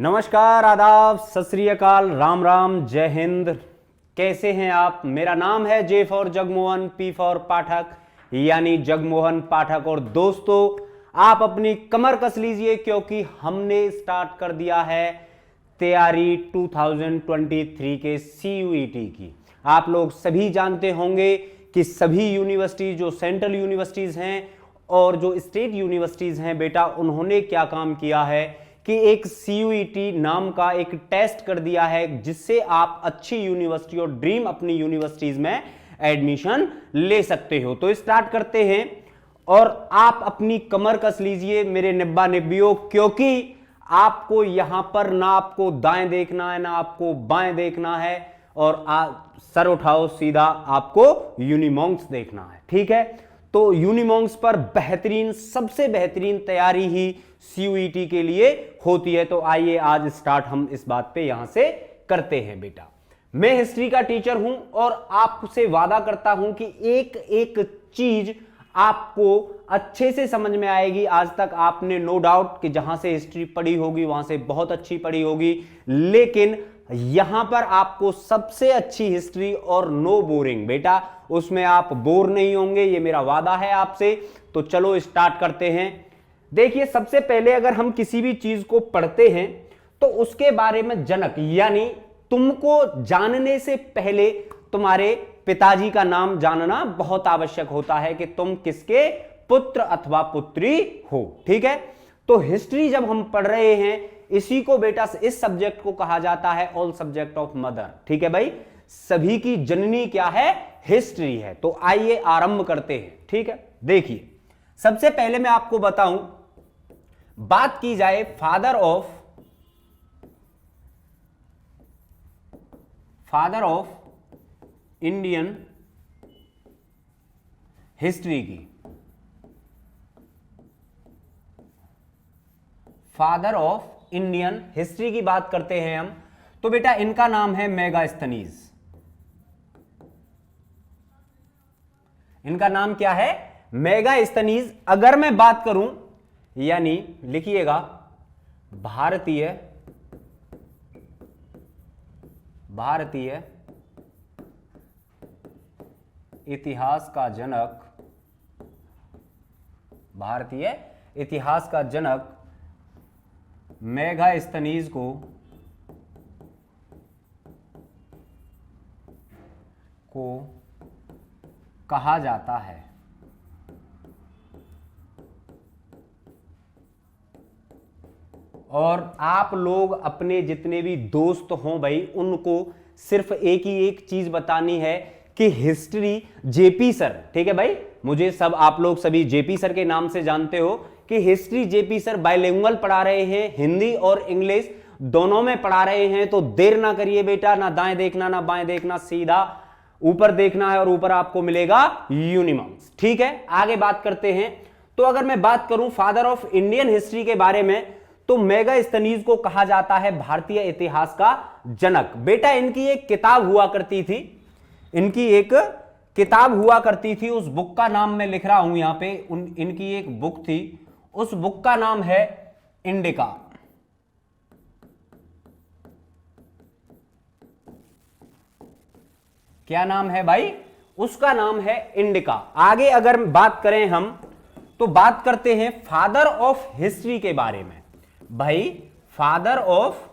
नमस्कार, आदाब, सत श्री अकाल, राम राम, जय हिंद। कैसे हैं आप? मेरा नाम है J for Jagmohan, P for Pathak, यानी जगमोहन पाठक। और दोस्तों, आप अपनी कमर कस लीजिए क्योंकि हमने स्टार्ट कर दिया है तैयारी 2023 के CUET की। आप लोग सभी जानते होंगे कि सभी यूनिवर्सिटीज, जो सेंट्रल यूनिवर्सिटीज हैं और जो स्टेट यूनिवर्सिटीज हैं, बेटा उन्होंने क्या काम किया है कि एक CUET नाम का एक टेस्ट कर दिया है जिससे आप अच्छी यूनिवर्सिटी और ड्रीम अपनी यूनिवर्सिटीज में एडमिशन ले सकते हो। तो स्टार्ट करते हैं और आप अपनी कमर कस लीजिए मेरे निब्बा निब्बियों, क्योंकि आपको यहां पर ना आपको दाएं देखना है ना आपको बाएं देखना है, और सर उठाओ सीधा, आपको यूनिमॉन्क्स देखना है। ठीक है, तो यूनिमॉन्क्स पर बेहतरीन, सबसे बेहतरीन तैयारी ही CUET के लिए होती है। तो आइए आज स्टार्ट हम इस बात पे यहां से करते हैं। बेटा मैं हिस्ट्री का टीचर हूं और आपसे वादा करता हूं कि एक एक चीज आपको अच्छे से समझ में आएगी। आज तक आपने नो डाउट कि जहां से हिस्ट्री पढ़ी होगी वहां से बहुत अच्छी पढ़ी होगी, लेकिन यहां पर आपको सबसे अच्छी हिस्ट्री और नो बोरिंग, बेटा उसमें आप बोर नहीं होंगे, ये मेरा वादा है आपसे। तो चलो स्टार्ट करते हैं। देखिए, सबसे पहले अगर हम किसी भी चीज को पढ़ते हैं तो उसके बारे में जनक, यानी तुमको जानने से पहले तुम्हारे पिताजी का नाम जानना बहुत आवश्यक होता है कि तुम किसके पुत्र अथवा पुत्री हो। ठीक है, तो हिस्ट्री जब हम पढ़ रहे हैं, इसी को बेटा, इस सब्जेक्ट को कहा जाता है ऑल सब्जेक्ट ऑफ मदर। ठीक है भाई, सभी की जननी क्या है? हिस्ट्री है। तो आइए आरंभ करते हैं। ठीक है, देखिए सबसे पहले मैं आपको बताऊं, बात की जाए फादर ऑफ इंडियन हिस्ट्री की, फादर ऑफ इंडियन हिस्ट्री की बात करते हैं हम, तो बेटा इनका नाम है मेगास्थनीज। इनका नाम क्या है? मेगास्थनीज। अगर मैं बात करूं, यानी लिखिएगा भारतीय इतिहास का जनक, भारतीय इतिहास का जनक मेगास्थनीज को कहा जाता है। और आप लोग अपने जितने भी दोस्त हों भाई, उनको सिर्फ एक ही एक चीज बतानी है कि हिस्ट्री जेपी सर, ठीक है भाई, मुझे सब आप लोग सभी जेपी सर के नाम से जानते हो कि हिस्ट्री जेपी सर बाइलिंगुअल पढ़ा रहे हैं, हिंदी और इंग्लिश दोनों में पढ़ा रहे हैं। तो देर ना करिए बेटा, ना दाएं देखना ना बाएं देखना, सीधा ऊपर देखना है और ऊपर आपको मिलेगा यूनिमॉन्क्स। ठीक है, आगे बात करते हैं। तो अगर मैं बात करूं फादर ऑफ इंडियन हिस्ट्री के बारे में, तो मेगास्थनीज को कहा जाता है भारतीय इतिहास का जनक। बेटा इनकी एक किताब हुआ करती थी, उस बुक का नाम मैं लिख रहा हूं यहां पे, इनकी एक बुक थी, उस बुक का नाम है इंडिका। क्या नाम है भाई? उसका नाम है इंडिका। आगे अगर बात करें हम, तो बात करते हैं फादर ऑफ हिस्ट्री के बारे में। भाई फादर ऑफ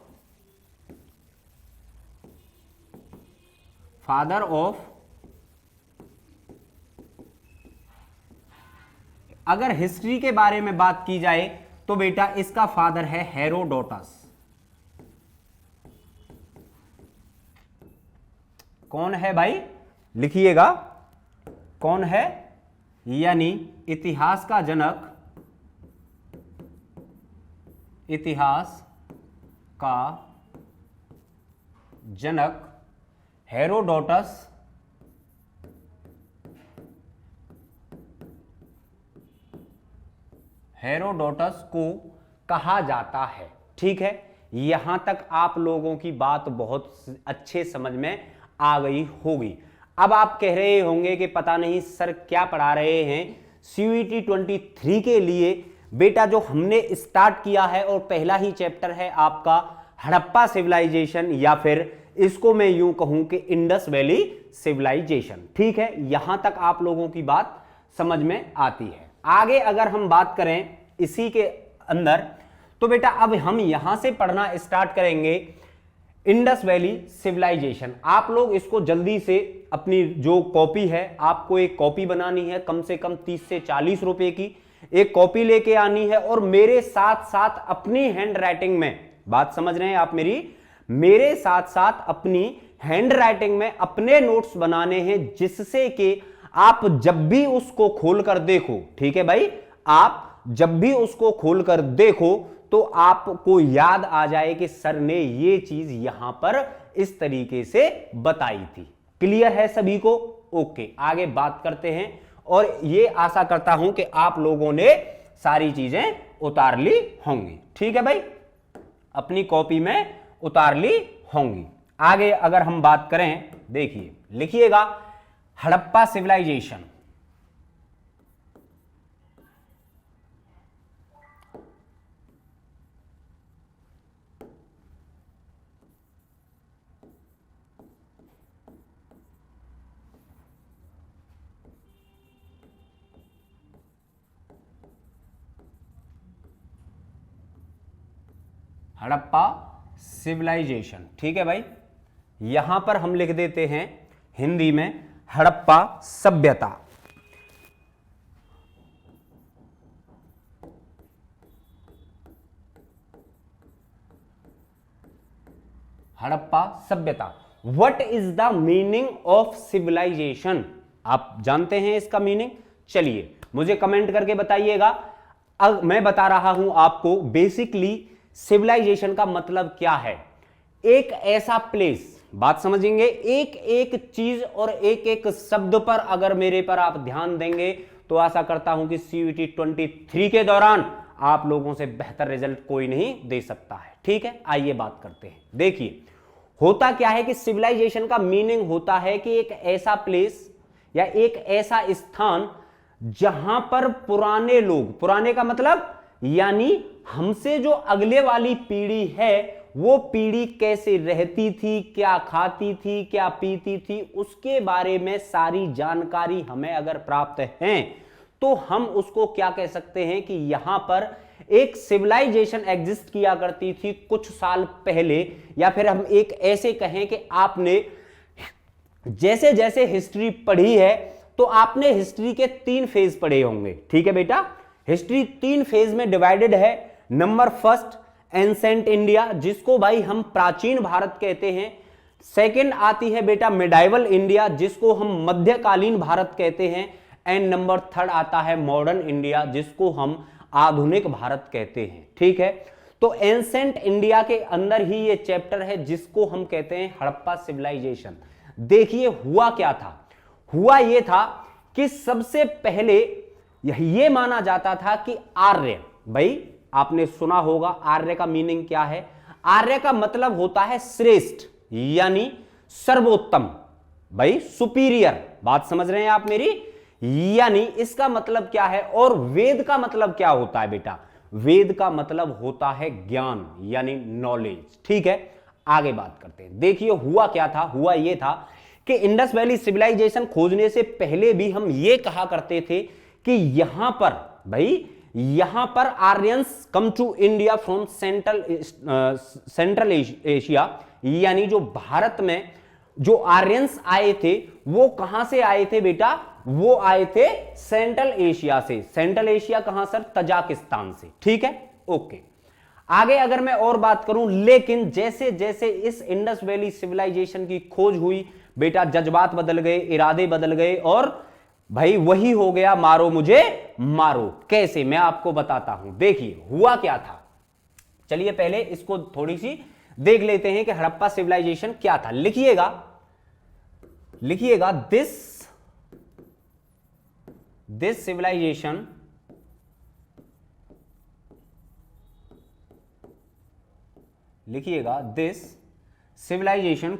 अगर हिस्ट्री के बारे में बात की जाए तो बेटा इसका फादर है हेरोडोटस। कौन है भाई? लिखिएगा कौन है, यानी इतिहास का जनक, इतिहास का जनक हेरोडोटस को कहा जाता है। ठीक है, यहां तक आप लोगों की बात बहुत अच्छे समझ में आ गई होगी। अब आप कह रहे होंगे कि पता नहीं सर क्या पढ़ा रहे हैं CUET 23 के लिए। बेटा जो हमने स्टार्ट किया है और पहला ही चैप्टर है आपका हड़प्पा सिविलाइजेशन, या फिर इसको मैं यूं कहूं कि इंडस वैली सिविलाइजेशन। ठीक है, यहां तक आप लोगों की बात समझ में आती है। आगे अगर हम बात करें इसी के अंदर, तो बेटा अब हम यहां से पढ़ना स्टार्ट करेंगे इंडस वैली सिविलाइजेशन। आप लोग इसको जल्दी से अपनी जो कॉपी है, आपको एक कॉपी बनानी है, कम से कम 30 से 40 रुपए की एक कॉपी लेके आनी है, और मेरे साथ साथ अपनी हैंड राइटिंग में, बात समझ रहे हैं आप मेरे साथ साथ अपनी हैंड राइटिंग में अपने नोट्स बनाने हैं, जिससे कि आप जब भी उसको खोलकर देखो, ठीक है भाई, आप जब भी उसको खोलकर देखो तो आपको याद आ जाए कि सर ने ये चीज यहां पर इस तरीके से बताई थी। क्लियर है सभी को? ओके, आगे बात करते हैं, और ये आशा करता हूं कि आप लोगों ने सारी चीजें उतार ली होंगी। ठीक है भाई, अपनी कॉपी में उतार ली होंगी। आगे अगर हम बात करें, देखिए लिखिएगा हड़प्पा सिविलाइजेशन। हड़प्पा सिविलाइजेशन, ठीक है भाई, यहां पर हम लिख देते हैं हिंदी में हड़प्पा सभ्यता। हड़प्पा सभ्यता। What is the meaning of civilization? आप जानते हैं इसका मीनिंग? चलिए मुझे कमेंट करके बताइएगा। अब मैं बता रहा हूं आपको बेसिकली सिविलाइजेशन का मतलब क्या है। एक ऐसा प्लेस, बात समझेंगे, एक एक चीज और एक एक शब्द पर अगर मेरे पर आप ध्यान देंगे तो आशा करता हूं कि CUET 23 के दौरान आप लोगों से बेहतर रिजल्ट कोई नहीं दे सकता है। ठीक है, आइए बात करते हैं। देखिए होता क्या है कि सिविलाइजेशन का मीनिंग होता है कि एक ऐसा प्लेस या एक ऐसा स्थान जहां पर पुराने लोग, पुराने का मतलब यानी हमसे जो अगले वाली पीढ़ी है, वो पीढ़ी कैसे रहती थी, क्या खाती थी, क्या पीती थी, उसके बारे में सारी जानकारी हमें अगर प्राप्त है तो हम उसको क्या कह सकते हैं कि यहां पर एक सिविलाइजेशन एग्जिस्ट किया करती थी कुछ साल पहले। या फिर हम एक ऐसे कहें कि आपने जैसे जैसे हिस्ट्री पढ़ी है तो आपने हिस्ट्री के 3 फेज पढ़े होंगे। ठीक है बेटा, हिस्ट्री 3 फेज में डिवाइडेड है। नंबर फर्स्ट एंसेंट इंडिया, जिसको भाई हम प्राचीन भारत कहते हैं। सेकंड आती है बेटा मिडाइवल इंडिया, जिसको हम मध्यकालीन भारत कहते हैं। एंड नंबर थर्ड आता है मॉडर्न इंडिया, जिसको हम आधुनिक भारत कहते हैं। ठीक है, तो एंसेंट इंडिया के अंदर ही ये चैप्टर है जिसको हम कहते हैं हड़प्पा सिविलाइजेशन। देखिए हुआ क्या था, हुआ ये था कि सबसे पहले ये माना जाता था कि आर्य, भाई आपने सुना होगा आर्य का मीनिंग क्या है। आर्य का मतलब होता है श्रेष्ठ यानी सर्वोत्तम, भाई सुपीरियर, बात समझ रहे हैं आप मेरी? यानी इसका मतलब क्या है। और वेद का मतलब क्या होता है बेटा? वेद का मतलब होता है ज्ञान यानी नॉलेज। ठीक है, आगे बात करते हैं। देखिए हुआ क्या था, हुआ यह था कि इंडस वैली सिविलाइजेशन खोजने से पहले भी हम यह कहा करते थे कि यहां पर, भाई यहां पर Aryans come to India from Central Asia, यानी जो भारत में जो आर्यंस आए थे वो कहां से आए थे बेटा? वो आए थे सेंट्रल एशिया से। सेंट्रल एशिया कहां सर? तजाकिस्तान से। ठीक है, ओके। आगे अगर मैं और बात करूं, लेकिन जैसे जैसे इस इंडस वैली सिविलाइजेशन की खोज हुई बेटा, जज्बात बदल गए, इरादे बदल गए, और भाई वही हो गया मारो मुझे मारो। कैसे, मैं आपको बताता हूं। देखिए हुआ क्या था, चलिए पहले इसको थोड़ी सी देख लेते हैं कि हड़प्पा सिविलाइजेशन क्या था। लिखिएगा, लिखिएगा दिस सिविलाइजेशन लिखिएगा this civilization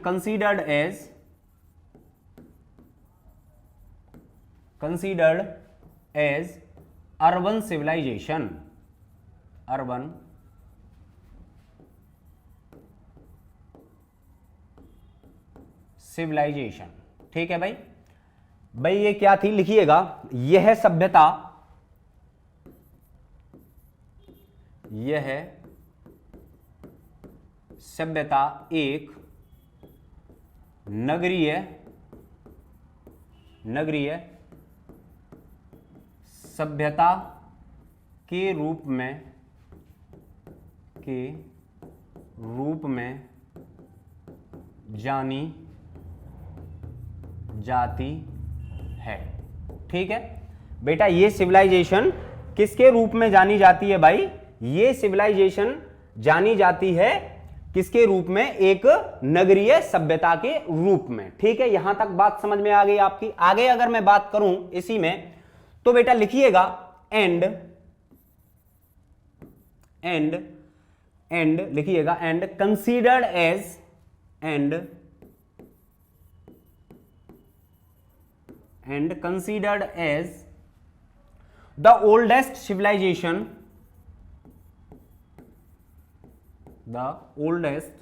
considered as urban civilization, urban civilization. ठीक है भाई, भाई ये क्या थी लिखिएगा, यह सभ्यता, यह सभ्यता एक नगरीय सभ्यता के रूप में जानी जाती है। ठीक है बेटा, ये सिविलाइजेशन किसके रूप में जानी जाती है भाई? ये सिविलाइजेशन जानी जाती है किसके रूप में? एक नगरीय सभ्यता के रूप में। ठीक है, यहां तक बात समझ में आ गई आपकी। आगे अगर मैं बात करूं इसी में, तो बेटा लिखिएगा एंड लिखिएगा and considered as the oldest civilization, the oldest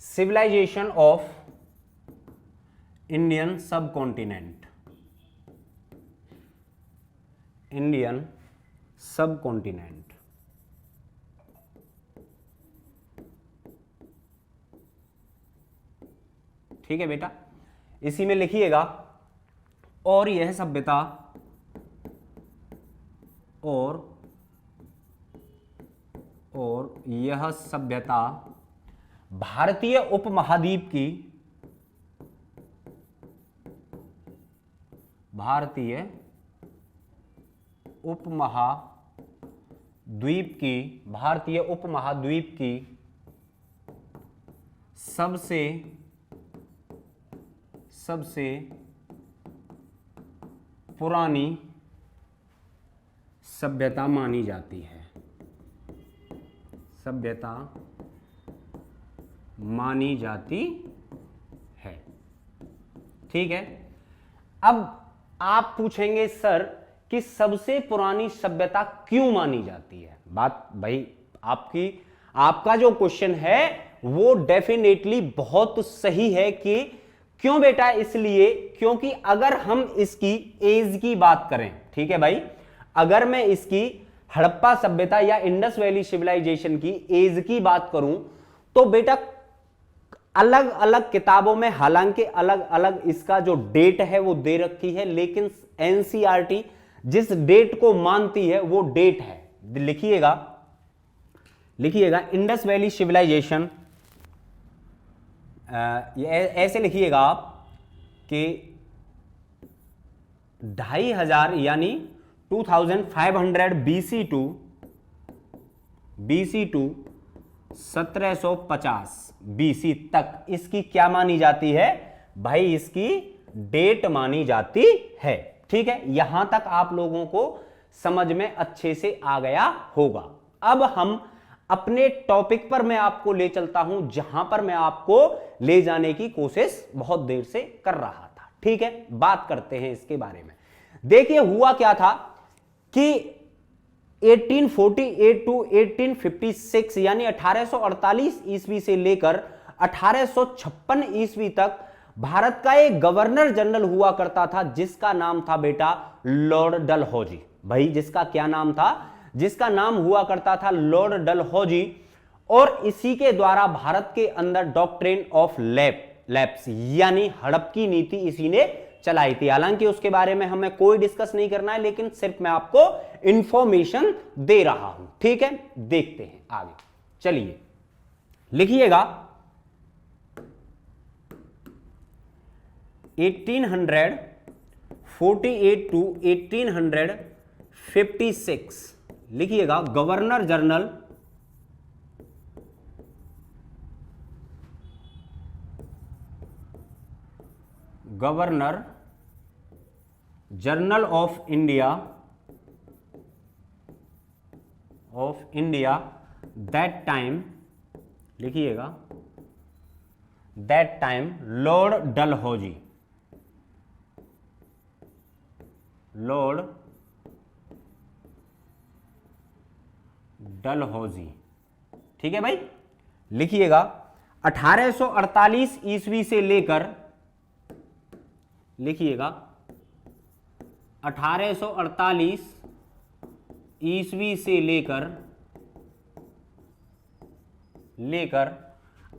civilization of Indian subcontinent, ठीक है बेटा, इसी में लिखिएगा और यह सभ्यता और यह सभ्यता भारतीय उपमहाद्वीप की सबसे पुरानी सभ्यता मानी जाती है। ठीक है, अब आप पूछेंगे सर कि सबसे पुरानी सभ्यता क्यों मानी जाती है? बात भाई आपका जो क्वेश्चन है वो डेफिनेटली बहुत सही है कि क्यों बेटा? इसलिए क्योंकि अगर हम इसकी एज की बात करें, ठीक है भाई, अगर मैं इसकी हड़प्पा सभ्यता या इंडस वैली सिविलाइजेशन की एज की बात करूं, तो बेटा अलग अलग किताबों में हालांकि अलग अलग इसका जो डेट है वो दे रखी है, लेकिन एनसीईआरटी जिस डेट को मानती है वो डेट है, लिखिएगा इंडस वैली सिविलाइजेशन, ऐसे लिखिएगा आप कि 2500 यानी 2500 BC टू 1750 BC तक इसकी क्या मानी जाती है भाई? इसकी डेट मानी जाती है। ठीक है, यहां तक आप लोगों को समझ में अच्छे से आ गया होगा। अब हम अपने टॉपिक पर मैं आपको ले चलता हूं, जहां पर मैं आपको ले जाने की कोशिश बहुत देर से कर रहा था। ठीक है, बात करते हैं इसके बारे में। देखिए हुआ क्या था कि 1848 टू 1856 यानी 1848 ईस्वी से लेकर 1856 ईस्वी तक भारत का एक गवर्नर जनरल हुआ करता था, जिसका नाम था बेटा लॉर्ड डलहौजी। भाई जिसका क्या नाम था? जिसका नाम हुआ करता था लॉर्ड डलहौजी। और इसी के द्वारा भारत के अंदर डॉक्ट्रिन ऑफ लैप्स यानी हड़प की नीति इसी ने चलाई थी। हालांकि उसके बारे में हमें कोई डिस्कस नहीं करना है, लेकिन सिर्फ मैं आपको इंफॉर्मेशन दे रहा हूं। ठीक है, देखते हैं आगे, चलिए लिखिएगा 1848 टू 1856 लिखिएगा governor general of India that time, लिखिएगा दैट टाइम लॉर्ड डलहौजी। ठीक है भाई, लिखिएगा 1848 ईस्वी से लेकर, लिखिएगा 1848 ईस्वी से लेकर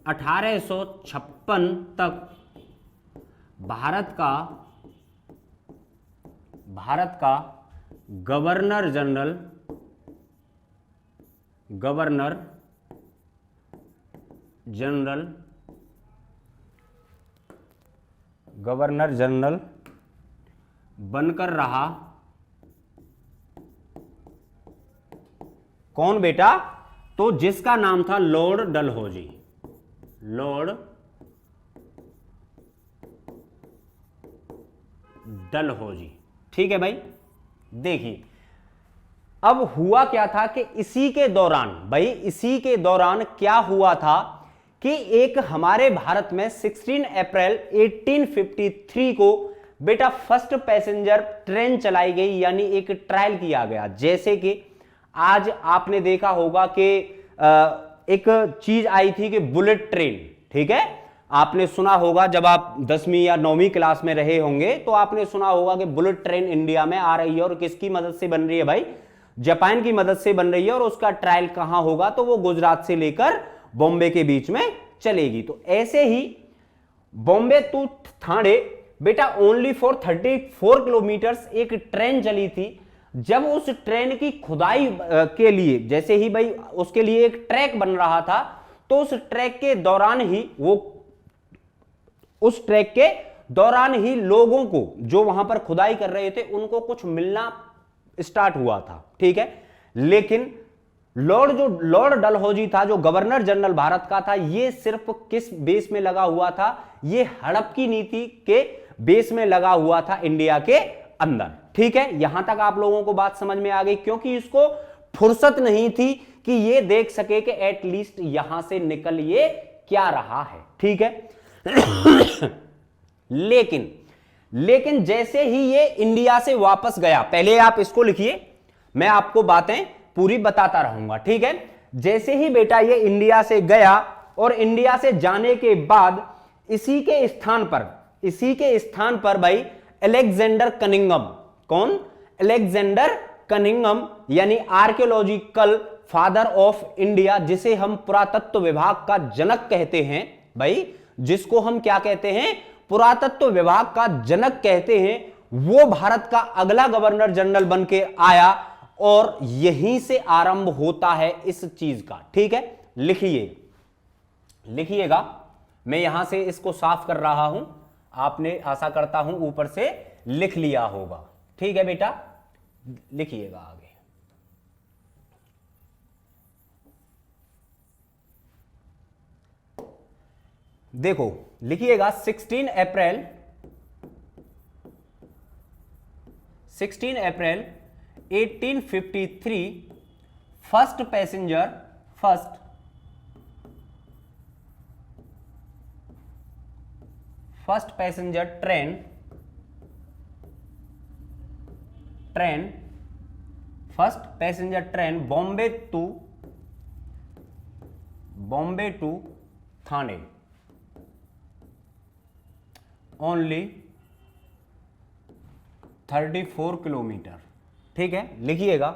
1856 तक भारत का गवर्नर जनरल बनकर रहा। कौन बेटा? तो जिसका नाम था लॉर्ड डलहौजी। लॉर्ड डलहौजी। ठीक है भाई, देखिए अब हुआ क्या था कि इसी के दौरान क्या हुआ था कि एक हमारे भारत में 16 अप्रैल 1853 को बेटा फर्स्ट पैसेंजर ट्रेन चलाई गई, यानी एक ट्रायल किया गया। जैसे कि आज आपने देखा होगा कि एक चीज आई थी कि बुलेट ट्रेन। ठीक है, आपने सुना होगा, जब आप 10वीं या 9वीं क्लास में रहे होंगे तो आपने सुना होगा कि बुलेट ट्रेन इंडिया में आ रही है और किसकी मदद से बन रही है भाई? जापान की मदद से बन रही है। और उसका ट्रायल कहां होगा? तो वो गुजरात से लेकर बॉम्बे के बीच में चलेगी। तो ऐसे ही बॉम्बे टू ठाणे बेटा ओनली फॉर 34 किलोमीटर्स एक ट्रेन चली थी। जब उस ट्रेन की खुदाई के लिए, जैसे ही भाई उसके लिए एक ट्रैक बन रहा था, तो उस ट्रैक के दौरान ही लोगों को, जो वहां पर खुदाई कर रहे थे, उनको कुछ मिलना स्टार्ट हुआ था। ठीक है, लेकिन लॉर्ड डलहौजी था, जो गवर्नर जनरल भारत का था, ये सिर्फ किस बेस में लगा हुआ था? ये हड़प की नीति के बेस में लगा हुआ था इंडिया के अंदर। ठीक है, यहां तक आप लोगों को बात समझ में आ गई, क्योंकि इसको फुर्सत नहीं थी कि ये देख सके कि एटलीस्ट यहां से निकल ये क्या रहा है। ठीक है लेकिन जैसे ही ये इंडिया से वापस गया, पहले आप इसको लिखिए, मैं आपको बातें पूरी बताता रहूंगा। ठीक है, जैसे ही बेटा ये इंडिया से गया, और इंडिया से जाने के बाद इसी के स्थान पर भाई अलेक्जेंडर कनिंघम, कौन? अलेक्जेंडर कनिंघम, यानी आर्कियोलॉजिकल फादर ऑफ इंडिया, जिसे हम पुरातत्व विभाग का जनक कहते हैं भाई, जिसको हम क्या कहते हैं? पुरातत्व विभाग का जनक कहते हैं। वो भारत का अगला गवर्नर जनरल बन के आया, और यहीं से आरंभ होता है इस चीज का। ठीक है, लिखिएगा, मैं यहां से इसको साफ कर रहा हूं, आपने आशा करता हूं ऊपर से लिख लिया होगा। ठीक है बेटा, लिखिएगा आगे। देखो, लिखिएगा 16 April 1853 first passenger train Bombay to Thane only 34 kilometre. ठीक है, लिखिएगा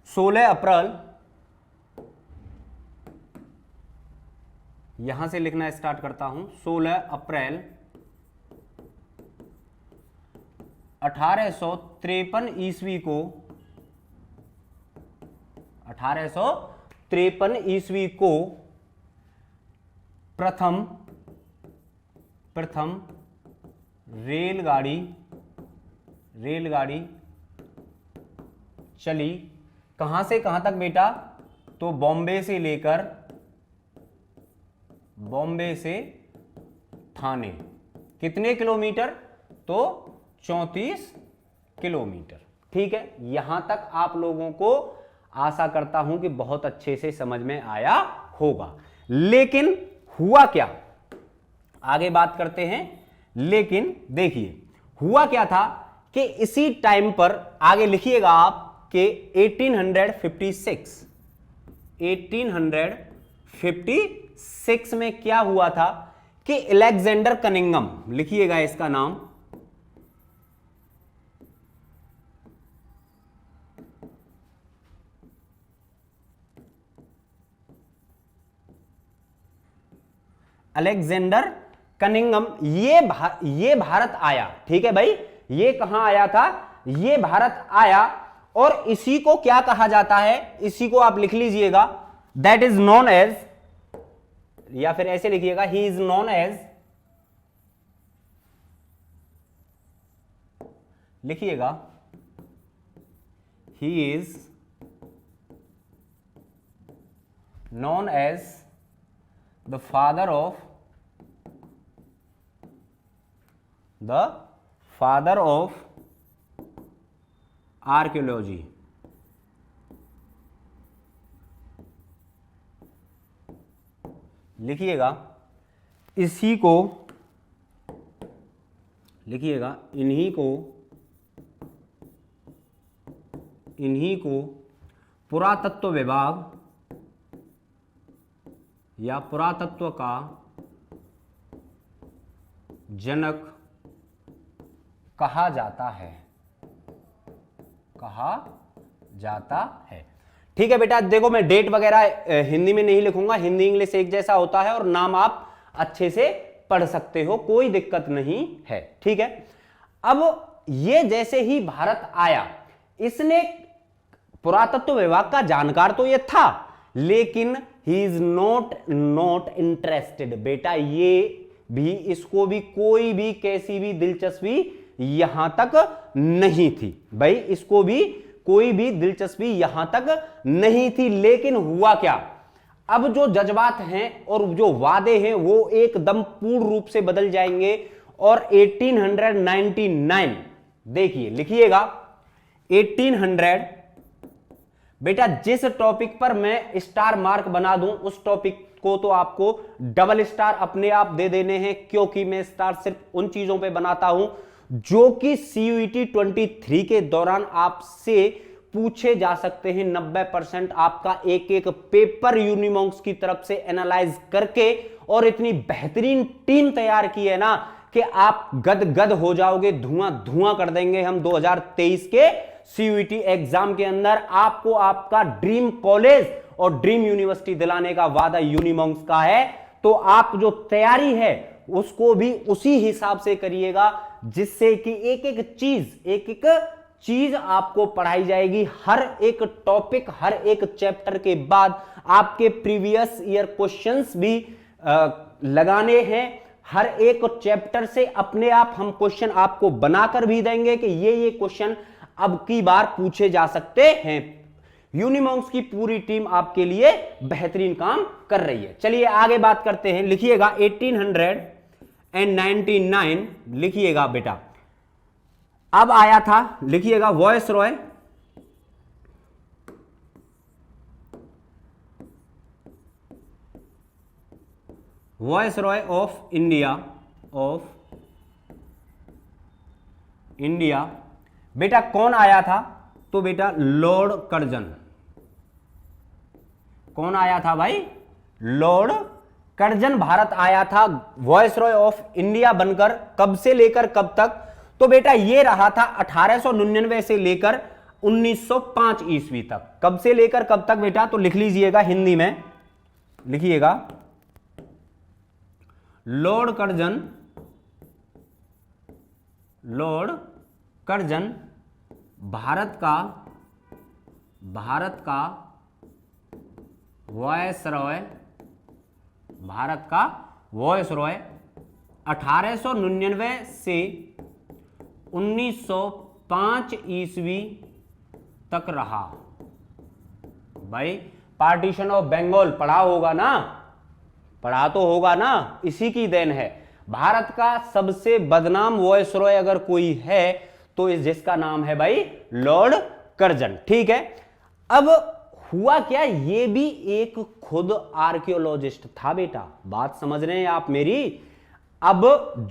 16 अप्रैल, यहां से लिखना स्टार्ट करता हूं, 16 अप्रैल 1853 ईस्वी को 1853 ईस्वी को प्रथम रेलगाड़ी चली। कहां से कहां तक बेटा? तो बॉम्बे से ठाणे। कितने किलोमीटर? तो 34 किलोमीटर। ठीक है, यहां तक आप लोगों को आशा करता हूं कि बहुत अच्छे से समझ में आया होगा। लेकिन हुआ क्या, आगे बात करते हैं। लेकिन देखिए हुआ क्या था कि इसी टाइम पर, आगे लिखिएगा आप, कि 1856 1856 में क्या हुआ था कि अलेक्जेंडर कनिंघम, लिखिएगा इसका नाम, अलेक्जेंडर कनिंघम, ये भारत आया। ठीक है भाई, ये कहां आया था? ये भारत आया। और इसी को क्या कहा जाता है? इसी को आप लिख लीजिएगा, दैट इज नोन एज, या फिर ऐसे लिखिएगा, ही इज नोन एज, लिखिएगा, he is known as the father of archaeology. लिखिएगा, इसी को लिखिएगा, इन्हीं को पुरातत्व विभाग या पुरातत्व का जनक कहा जाता है। ठीक है बेटा, देखो मैं डेट वगैरह हिंदी में नहीं लिखूंगा, हिंदी इंग्लिश एक जैसा होता है और नाम आप अच्छे से पढ़ सकते हो, कोई दिक्कत नहीं है। ठीक है, अब ये जैसे ही भारत आया, इसने पुरातत्व विभाग का जानकार तो ये था, लेकिन ही इज नॉट इंटरेस्टेड। बेटा ये भी, इसको भी कोई भी कैसी भी दिलचस्पी यहां तक नहीं थी भाई, इसको भी कोई भी दिलचस्पी यहां तक नहीं थी। लेकिन हुआ क्या, अब जो जज्बात हैं और जो वादे हैं वो एकदम पूर्ण रूप से बदल जाएंगे। और 1899, देखिए लिखिएगा 1800, बेटा जिस टॉपिक पर मैं स्टार मार्क बना दूं उस टॉपिक को तो आपको डबल स्टार अपने आप दे देने हैं, क्योंकि मैं स्टार सिर्फ उन चीजों पे बनाता हूं जो कि CUET 23 के दौरान आपसे पूछे जा सकते हैं। 90% आपका एक एक पेपर यूनिमॉन्क्स की तरफ से एनालाइज करके और इतनी बेहतरीन टीम तैयार की है ना कि आप गद हो जाओगे, धुआं कर देंगे हम 2023 के CUET एग्जाम के अंदर। आपको आपका ड्रीम कॉलेज और ड्रीम यूनिवर्सिटी दिलाने का वादा यूनिमॉन्क्स का है, तो आप जो तैयारी है उसको भी उसी हिसाब से करिएगा, जिससे कि एक एक चीज आपको पढ़ाई जाएगी। हर एक टॉपिक, हर एक चैप्टर के बाद आपके प्रीवियस ईयर क्वेश्चंस भी लगाने हैं। हर एक चैप्टर से अपने आप हम क्वेश्चन आपको बनाकर भी देंगे कि ये क्वेश्चन अब की बार पूछे जा सकते हैं। यूनिमॉन्क्स की पूरी टीम आपके लिए बेहतरीन काम कर रही है। चलिए आगे बात करते हैं। लिखिएगा 1899, लिखिएगा बेटा। अब आया था, लिखिएगा वॉयसरॉय ऑफ इंडिया। बेटा कौन आया था? तो बेटा लॉर्ड कर्जन। कौन आया था भाई? लॉर्ड कर्जन भारत आया था वॉयसरॉय ऑफ इंडिया बनकर। कब से लेकर कब तक? तो बेटा ये रहा था 1899 से लेकर 1905 ईस्वी तक। कब से लेकर कब तक बेटा? तो लिख लीजिएगा हिंदी में, लिखिएगा लॉर्ड कर्जन भारत का वॉयसरॉय 1899 से 1905 ईस्वी तक रहा। भाई पार्टीशन ऑफ बंगाल पढ़ा होगा ना? पढ़ा तो होगा ना? इसी की देन है। भारत का सबसे बदनाम वॉयसरॉय अगर कोई है तो जिसका नाम है भाई लॉर्ड कर्जन। ठीक है, अब हुआ क्या, ये भी एक खुद आर्कियोलॉजिस्ट था बेटा। बात समझ रहे हैं आप मेरी? अब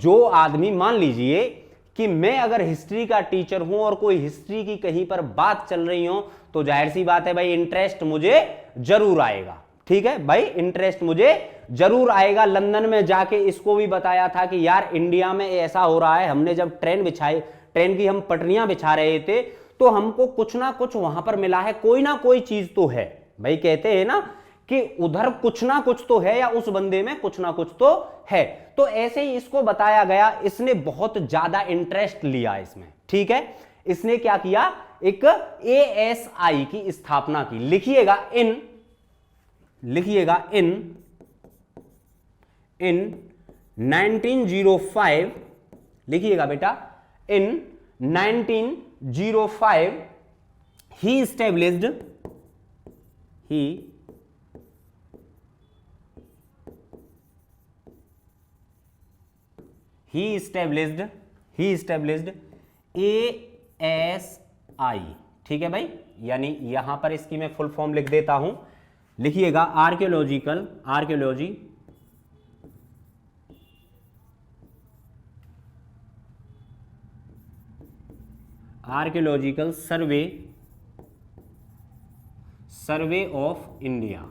जो आदमी, मान लीजिए कि मैं अगर हिस्ट्री का टीचर हूं और कोई हिस्ट्री की कहीं पर बात चल रही हो तो जाहिर सी बात है भाई इंटरेस्ट मुझे जरूर आएगा। ठीक है भाई, इंटरेस्ट मुझे जरूर आएगा। लंदन में जाके इसको भी बताया था कि यार इंडिया में ऐसा हो रहा है, हमने जब ट्रेन की हम पटरियां बिछा रहे थे तो हमको कुछ ना कुछ वहां पर मिला है, कोई ना कोई चीज तो है भाई। कहते हैं ना कि उधर कुछ ना कुछ तो है या उस बंदे में कुछ ना कुछ तो है। तो ऐसे ही इसको बताया गया, इसने बहुत ज्यादा इंटरेस्ट लिया इसमें। ठीक है, इसने क्या किया, एक ASI की स्थापना की। लिखिएगा इन 1905, लिखिएगा बेटा, इन 1905 he established ASI। ठीक है भाई, यानी यहां पर इसकी मैं फुल फॉर्म लिख देता हूं, लिखिएगा आर्कियोलॉजिकल सर्वे ऑफ इंडिया।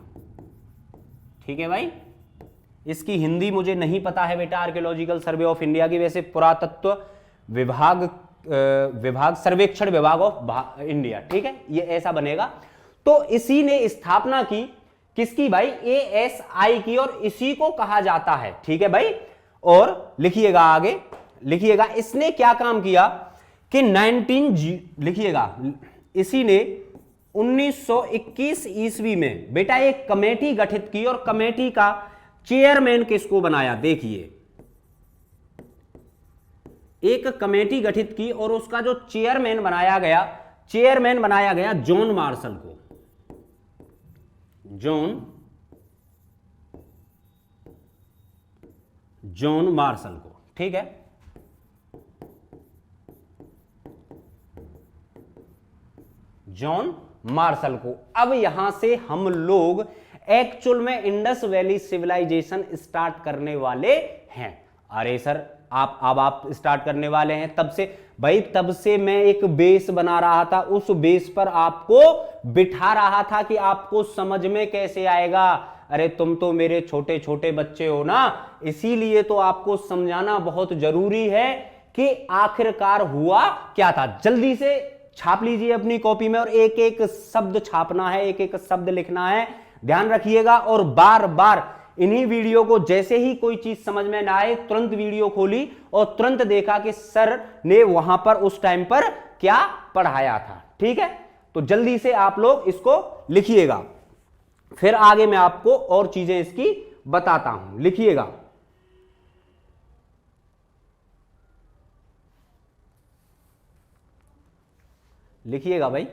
ठीक है भाई, इसकी हिंदी मुझे नहीं पता है बेटा, आर्कियोलॉजिकल सर्वे ऑफ इंडिया की। वैसे पुरातत्व विभाग सर्वेक्षण विभाग ऑफ इंडिया। ठीक है, ये ऐसा बनेगा। तो इसी ने स्थापना की, किसकी भाई, ASI की, और इसी को कहा जाता है। ठीक है भाई, और लिखिएगा आगे, लिखिएगा इसने क्या काम किया कि लिखिएगा इसी ने 1921 ईस्वी में बेटा एक कमेटी गठित की, और कमेटी का चेयरमैन किसको बनाया, देखिए एक कमेटी गठित की और उसका जो चेयरमैन बनाया गया जॉन मार्शल को। जॉन मार्शल को। ठीक है, जॉन मार्शल को। अब यहां से हम लोग एक्चुअल में इंडस वैली सिविलाइजेशन स्टार्ट करने वाले हैं। अरे सर आप स्टार्ट करने वाले हैं तब से भाई, तब से मैं एक बेस बना रहा था, उस बेस पर आपको बिठा रहा था कि आपको समझ में कैसे आएगा। अरे तुम तो मेरे छोटे छोटे बच्चे हो ना, इसीलिए तो आपको समझाना बहुत जरूरी है कि आखिरकार हुआ क्या था। जल्दी से छाप लीजिए अपनी कॉपी में, और एक एक शब्द छापना है, एक एक शब्द लिखना है, ध्यान रखिएगा। और बार बार इन्हीं वीडियो को, जैसे ही कोई चीज समझ में ना आए तुरंत वीडियो खोली और तुरंत देखा कि सर ने वहां पर उस टाइम पर क्या पढ़ाया था। ठीक है, तो जल्दी से आप लोग इसको लिखिएगा, फिर आगे मैं आपको और चीजें इसकी बताता हूं। लिखिएगा लिखिएगा भाई,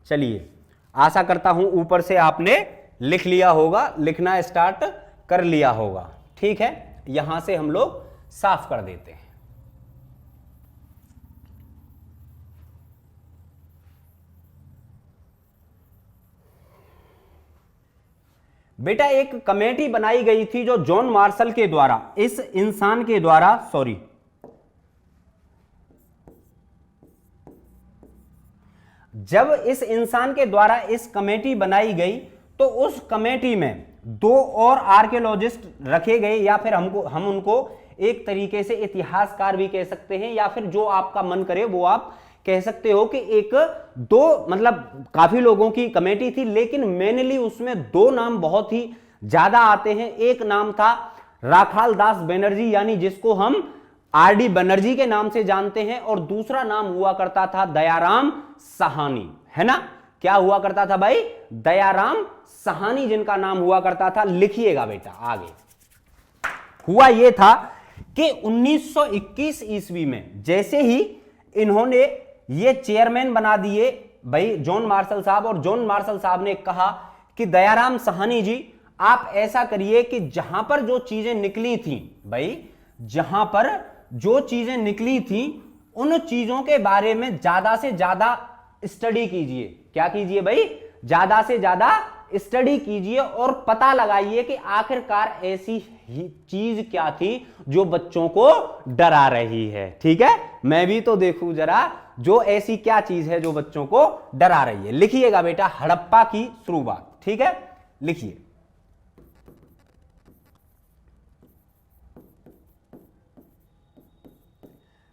चलिए आशा करता हूं ऊपर से आपने लिख लिया होगा, लिखना स्टार्ट कर लिया होगा। ठीक है, यहां से हम लोग साफ कर देते हैं। बेटा एक कमेटी बनाई गई थी जो जॉन मार्शल के द्वारा, इस इंसान के द्वारा, सॉरी, जब इस इंसान के द्वारा इस कमेटी बनाई गई तो उस कमेटी में 2 और आर्कियोलॉजिस्ट रखे गए, या फिर हम उनको एक तरीके से इतिहासकार भी कह सकते हैं, या फिर जो आपका मन करे वो आप कह सकते हो कि एक 2 मतलब काफी लोगों की कमेटी थी, लेकिन मेनली उसमें 2 नाम बहुत ही ज्यादा आते हैं। एक नाम था राखाल दास बनर्जी, यानी जिसको हम RD बनर्जी के नाम से जानते हैं, और दूसरा नाम हुआ करता था दयाराम साहनी, है ना। क्या हुआ करता था भाई, दयाराम साहनी जिनका नाम हुआ करता था। लिखिएगा बेटा आगे, हुआ यह था कि 1921 ईस्वी में जैसे ही इन्होंने ये चेयरमैन बना दिए भाई जॉन मार्शल साहब, और जॉन मार्शल साहब ने कहा कि दयाराम साहनी जी आप ऐसा करिए कि जहां पर जो चीजें निकली थी भाई, जहां पर जो चीजें निकली थी उन चीजों के बारे में ज्यादा से ज्यादा स्टडी कीजिए। क्या कीजिए भाई, ज्यादा से ज्यादा स्टडी कीजिए और पता लगाइए कि आखिरकार ऐसी चीज क्या थी जो बच्चों को डरा रही है। ठीक है, मैं भी तो देखूं जरा जो ऐसी क्या चीज है जो बच्चों को डरा रही है। लिखिएगा बेटा हड़प्पा की शुरुआत। ठीक है, लिखिए।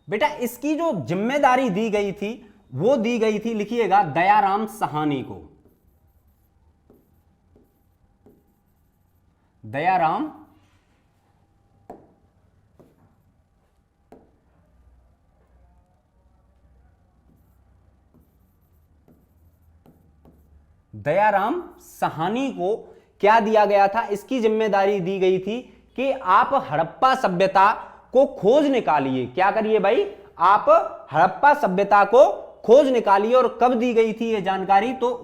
बेटा इसकी जो जिम्मेदारी दी गई थी वो दी गई थी, लिखिएगा, दयाराम साहनी को। दयाराम साहनी को क्या दिया गया था? इसकी जिम्मेदारी दी गई थी कि आप हड़प्पा सभ्यता को खोज निकालिए। क्या करिए भाई? आप हड़प्पा सभ्यता को खोज निकालिए। और कब दी गई थी ये जानकारी? तो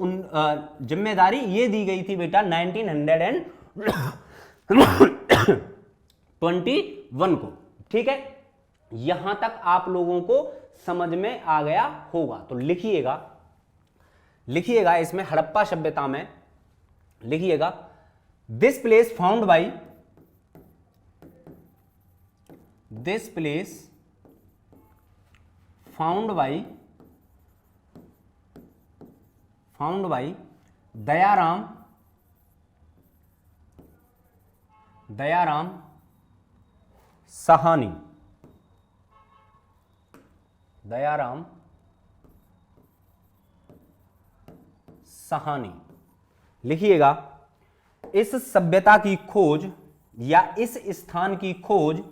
जिम्मेदारी ये दी गई थी बेटा 1921 को। ठीक है, यहां तक आप लोगों को समझ में आ गया होगा। तो लिखिएगा इसमें हड़प्पा सभ्यता में लिखिएगा, this place found by Dayaram Sahni. लिखिएगा, इस सभ्यता की खोज या इस स्थान की खोज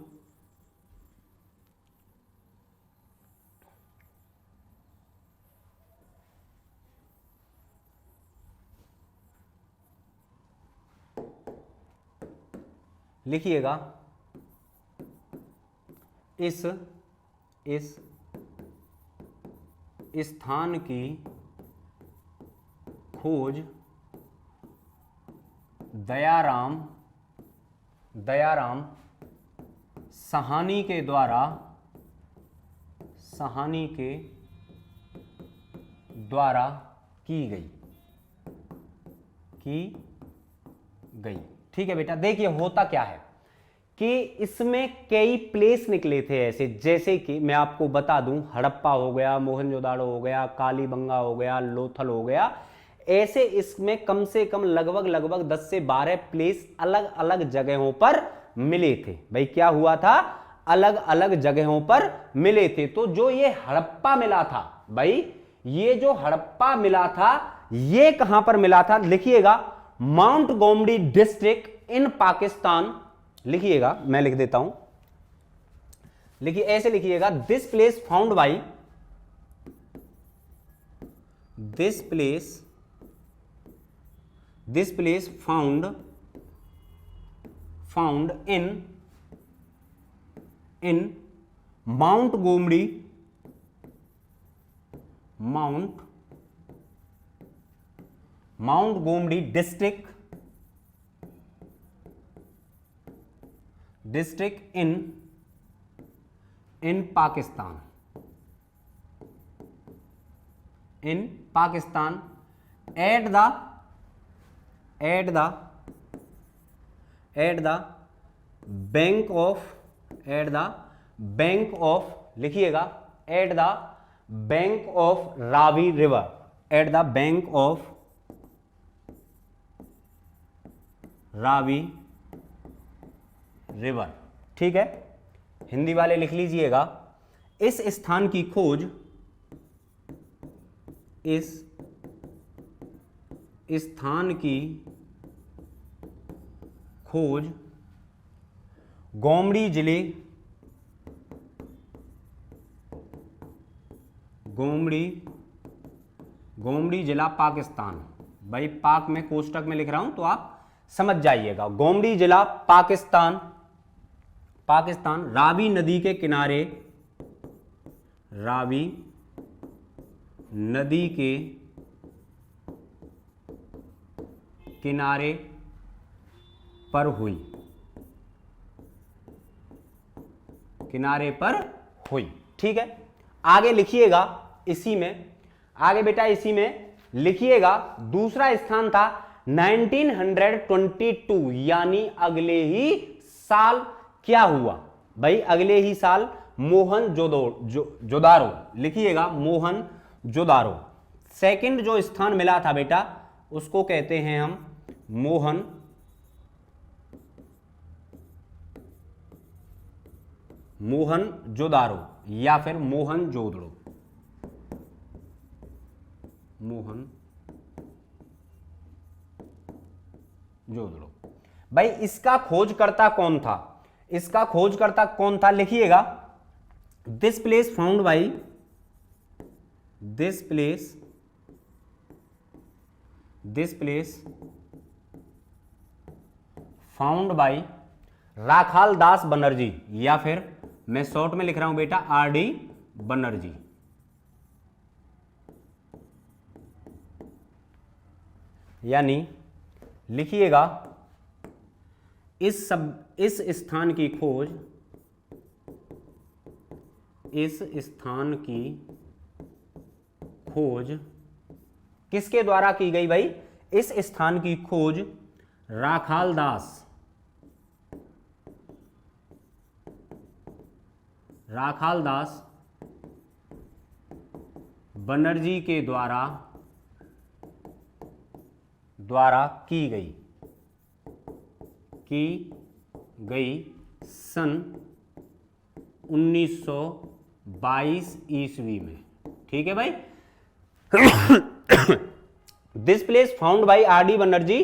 लिखिएगा, इस स्थान की खोज दयाराम साहनी के द्वारा की गई। ठीक है बेटा, देखिए होता क्या है कि इसमें कई प्लेस निकले थे ऐसे, जैसे कि मैं आपको बता दूं, हड़प्पा हो गया, मोहनजोदाड़ो हो गया, कालीबंगा हो गया, लोथल हो गया। ऐसे इसमें कम से कम लगभग 10 से 12 प्लेस अलग अलग जगहों पर मिले थे। भाई क्या हुआ था? अलग अलग जगहों पर मिले थे। तो जो ये हड़प्पा मिला था भाई, ये जो हड़प्पा मिला था ये कहां पर मिला था? लिखिएगा, Montgomery district in Pakistan. लिखिएगा, मैं लिख देता हूं, लिखिए, ऐसे लिखिएगा, this place found by found in Montgomery district in Pakistan at the bank of लिखिएगा, at the bank of Ravi river. At the bank of Ravi river. ठीक है, हिंदी वाले लिख लीजिएगा, इस स्थान की खोज गोमती जिला पाकिस्तान। भाई पाक में कोष्टक में लिख रहा हूं तो आप समझ जाइएगा। गोमती जिला पाकिस्तान रावी नदी के किनारे पर हुई। ठीक है, आगे लिखिएगा, इसी में लिखिएगा, दूसरा स्थान था 1922 यानी अगले ही साल क्या हुआ भाई, अगले ही साल मोहनजोदारो, लिखिएगा मोहनजोदारो, सेकंड जो स्थान मिला था बेटा उसको कहते हैं हम मोहनजोदारो या फिर मोहनजोदड़ो, मोहनजोदड़ो। भाई इसका खोजकर्ता कौन था, इसका खोजकर्ता कौन था, लिखिएगा this place found by, this place found by Rakhal Das Banerjee, या फिर मैं शॉर्ट में लिख रहा हूं बेटा आर डी बनर्जी। यानी लिखिएगा इस स्थान की खोज, इस स्थान की खोज किसके द्वारा की गई भाई, इस स्थान की खोज राखाल दास बनर्जी के द्वारा की गई सन 1922 ईस्वी में। ठीक है भाई। This place found by R D Banerjee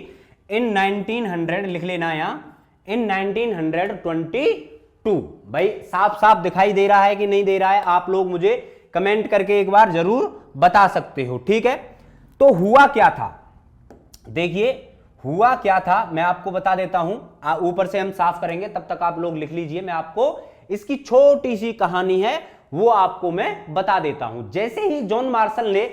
in 1900, लिख लेना यहां, इन 1922। भाई साफ साफ दिखाई दे रहा है कि नहीं दे रहा है, आप लोग मुझे कमेंट करके एक बार जरूर बता सकते हो। ठीक है, तो हुआ क्या था, देखिए हुआ क्या था मैं आपको बता देता हूं, ऊपर से हम साफ करेंगे, तब तक आप लोग लिख लीजिए। मैं आपको इसकी छोटी सी कहानी है वो आपको मैं बता देता हूं। जैसे ही जॉन मार्शल ने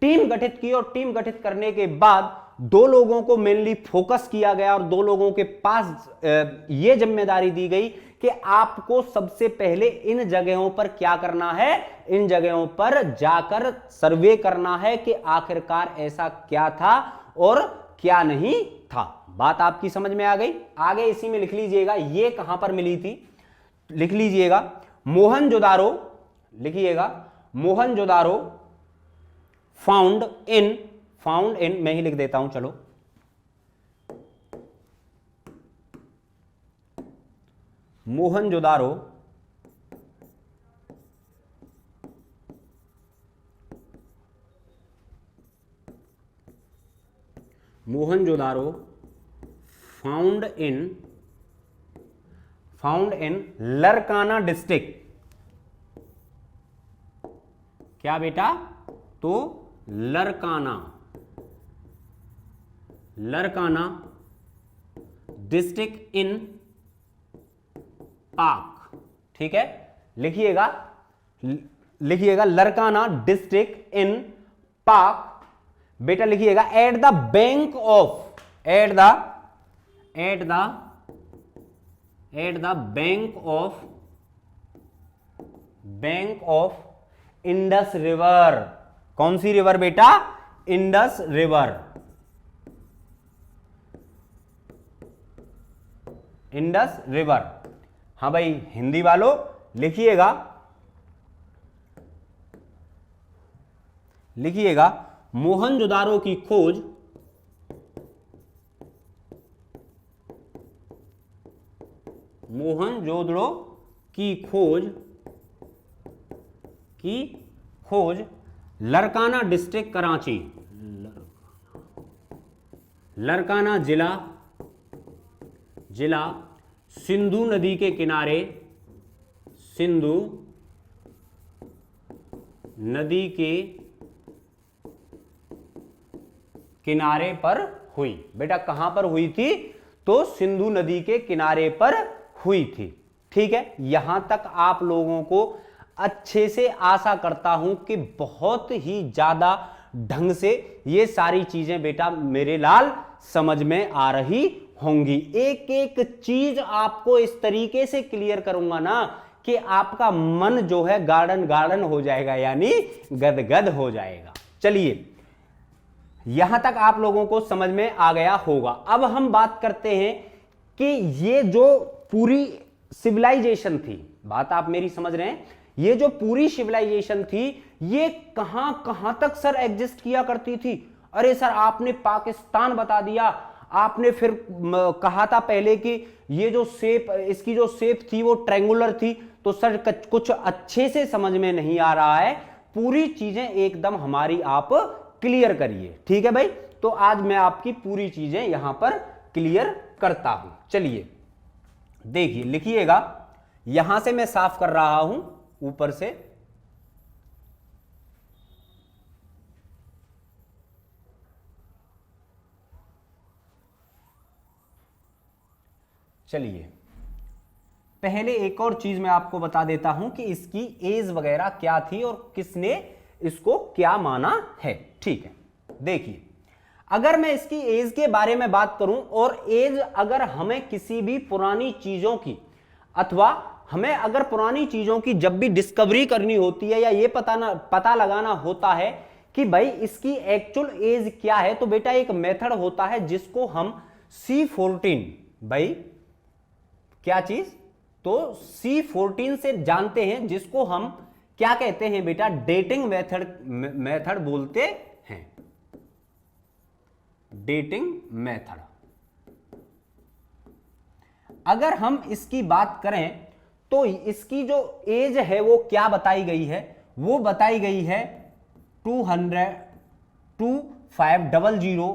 टीम गठित की और टीम गठित करने के बाद दो लोगों को मेनली फोकस किया गया और दो लोगों के पास यह जिम्मेदारी दी गई कि आपको सबसे पहले इन जगहों पर क्या करना है, इन जगहों पर जाकर सर्वे करना है कि आखिरकार ऐसा क्या था और क्या नहीं था। बात आपकी समझ में आ गई। आगे इसी में लिख लीजिएगा ये कहां पर मिली थी, लिख लीजिएगा मोहनजोदारो, लिखिएगा मोहनजोदारो फाउंड इन, मैं ही लिख देता हूं, चलो Mohenjodaro found in Larkana district. क्या बेटा, तो लरकाना डिस्ट्रिक्ट इन पाक। ठीक है, लिखिएगा लरकाना डिस्ट्रिक्ट इन पाक। बेटा लिखिएगा at the bank of Indus river. कौन सी रिवर बेटा, इंडस रिवर, इंडस रिवर। हाँ भाई हिंदी वालों लिखिएगा मोहनजोदारो की खोज मोहनजोदड़ो की खोज लरकाना डिस्ट्रिक्ट कराची, लरकाना जिला सिंधु नदी के किनारे, सिंधु नदी के किनारे पर हुई। बेटा कहां पर हुई थी, तो सिंधु नदी के किनारे पर हुई थी। ठीक है, यहां तक आप लोगों को अच्छे से आशा करता हूं कि बहुत ही ज्यादा ढंग से ये सारी चीजें बेटा मेरे लाल समझ में आ रही होंगी। एक एक चीज आपको इस तरीके से क्लियर करूंगा ना कि आपका मन जो है गार्डन हो जाएगा, यानी गदगद हो जाएगा। चलिए यहां तक आप लोगों को समझ में आ गया होगा। अब हम बात करते हैं कि ये जो पूरी सिविलाइजेशन थी, बात आप मेरी समझ रहे हैं, ये जो पूरी सिविलाइजेशन थी ये कहां कहां तक सर एग्जिस्ट किया करती थी। अरे सर आपने पाकिस्तान बता दिया, आपने फिर कहा था पहले कि ये जो शेप, इसकी जो शेप थी वो ट्रायंगुलर थी। तो सर कुछ अच्छे से समझ में नहीं आ रहा है, पूरी चीजें एकदम हमारी आप क्लियर करिए, ठीक है भाई। तो आज मैं आपकी पूरी चीजें यहां पर क्लियर करता हूं। चलिए देखिए, लिखिएगा, यहां से मैं साफ कर रहा हूं ऊपर से। चलिए पहले एक और चीज मैं आपको बता देता हूं कि इसकी एज वगैरह क्या थी और किसने इसको क्या माना है, ठीक है। देखिए, अगर मैं इसकी एज के बारे में बात करूं, और एज अगर हमें किसी भी पुरानी चीजों की, अथवा हमें अगर पुरानी चीजों की जब भी डिस्कवरी करनी होती है या ये पता लगाना होता है कि भाई इसकी एक्चुअल एज क्या है, तो बेटा एक मेथड होता है जिसको हम C14, भाई क्या चीज, तो C14 से जानते हैं, जिसको हम क्या कहते हैं बेटा, डेटिंग मेथड बोलते हैं, डेटिंग मेथड। अगर हम इसकी बात करें तो इसकी जो एज है वो क्या बताई गई है, वो बताई गई है 2500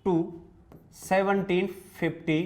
to 1750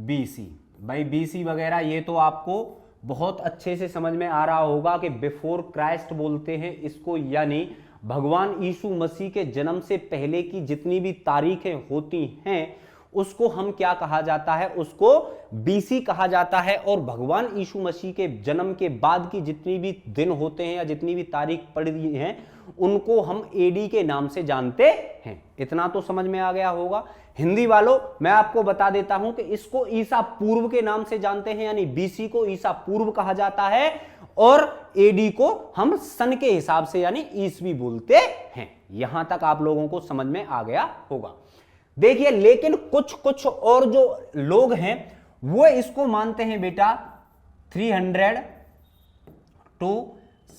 BC। भाई BC वगैरह ये तो आपको बहुत अच्छे से समझ में आ रहा होगा कि बिफोर क्राइस्ट बोलते हैं इसको, यानी भगवान यीशु मसीह के जन्म से पहले की जितनी भी तारीखें होती हैं उसको हम क्या कहा जाता है, उसको BC कहा जाता है। और भगवान यीशु मसीह के जन्म के बाद की जितनी भी दिन होते हैं या जितनी भी तारीख पड़ी हैं उनको हम AD के नाम से जानते हैं। इतना तो समझ में आ गया होगा। हिंदी वालों, मैं आपको बता देता हूं कि इसको ईसा पूर्व के नाम से जानते हैं, यानी BC को ईसा पूर्व कहा जाता है और AD को हम सन के हिसाब से यानी ईसवी बोलते हैं। यहां तक आप लोगों को समझ में आ गया होगा। देखिए, लेकिन कुछ और जो लोग हैं वो इसको मानते हैं बेटा 300 to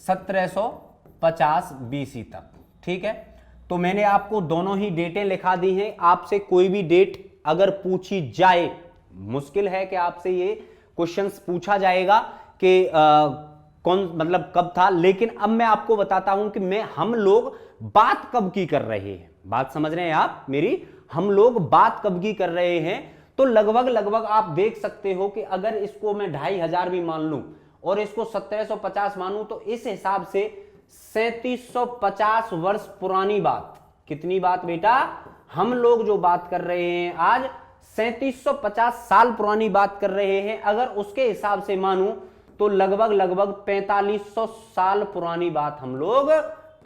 1750 BC तक, ठीक है। तो मैंने आपको दोनों ही डेटें लिखा दी हैं। आपसे कोई भी डेट अगर पूछी जाए, मुश्किल है कि आपसे ये क्वेश्चंस पूछा जाएगा कि कौन मतलब कब था, लेकिन अब मैं आपको बताता हूं कि हम लोग बात कब की कर रहे हैं। बात समझ रहे हैं आप मेरी, हम लोग बात कब की कर रहे हैं। तो लगभग आप देख सकते हो कि अगर इसको मैं 2500 भी मान लूं और इसको 1750 मानूं, तो इस हिसाब से 3750 वर्ष पुरानी बात। कितनी बात बेटा, हम लोग जो बात कर रहे हैं आज 3750 साल पुरानी बात कर रहे हैं। अगर उसके हिसाब से मानूं तो लगभग 4500 साल पुरानी बात हम लोग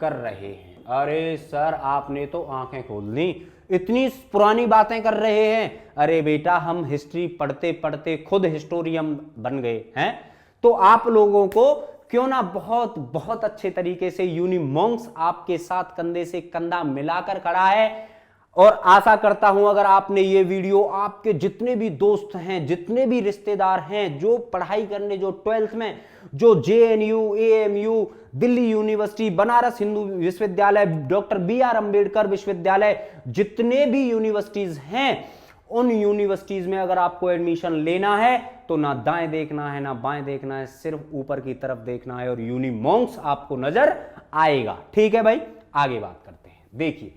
कर रहे हैं। अरे सर आपने तो आंखें खोल दी, इतनी पुरानी बातें कर रहे हैं। अरे बेटा, हम हिस्ट्री पढ़ते पढ़ते खुद हिस्टोरियन बन गए हैं। तो आप लोगों को क्यों ना बहुत बहुत अच्छे तरीके से यूनिमॉन्क्स आपके साथ कंधे से कंधा मिलाकर खड़ा है। और आशा करता हूं अगर आपने ये वीडियो, आपके जितने भी दोस्त हैं, जितने भी रिश्तेदार हैं जो पढ़ाई करने, जो 12th में जो JNU, AMU, Delhi university, Banaras Hindu विश्वविद्यालय, डॉक्टर BR अंबेडकर विश्वविद्यालय, जितने भी यूनिवर्सिटीज हैं, उन यूनिवर्सिटीज में अगर आपको एडमिशन लेना है तो ना दाएं देखना है ना बाएं देखना है, सिर्फ ऊपर की तरफ देखना है और यूनिमॉन्क्स आपको नजर आएगा। ठीक है भाई, आगे बात करते हैं। देखिए